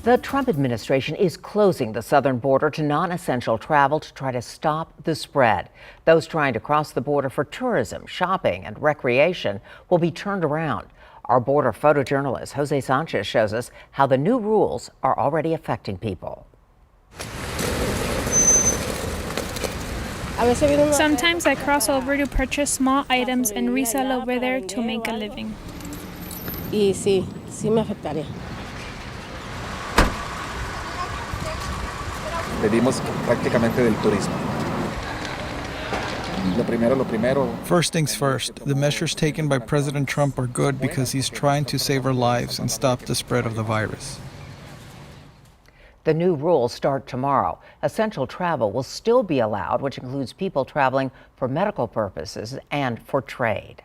The Trump administration is closing the southern border to non-essential travel to try to stop the spread. Those trying to cross the border for tourism, shopping, and recreation will be turned around. Our border photojournalist Jose Sanchez shows us how the new rules are already affecting people. Sometimes I cross over to purchase small items and resell over there to make a living. Y sí me afectaría. Vivimos prácticamente del turismo. Lo primero. First things first, the measures taken by President Trump are good because he's trying to save our lives and stop the spread of the virus. The new rules start tomorrow. Essential travel will still be allowed, which includes people traveling for medical purposes and for trade.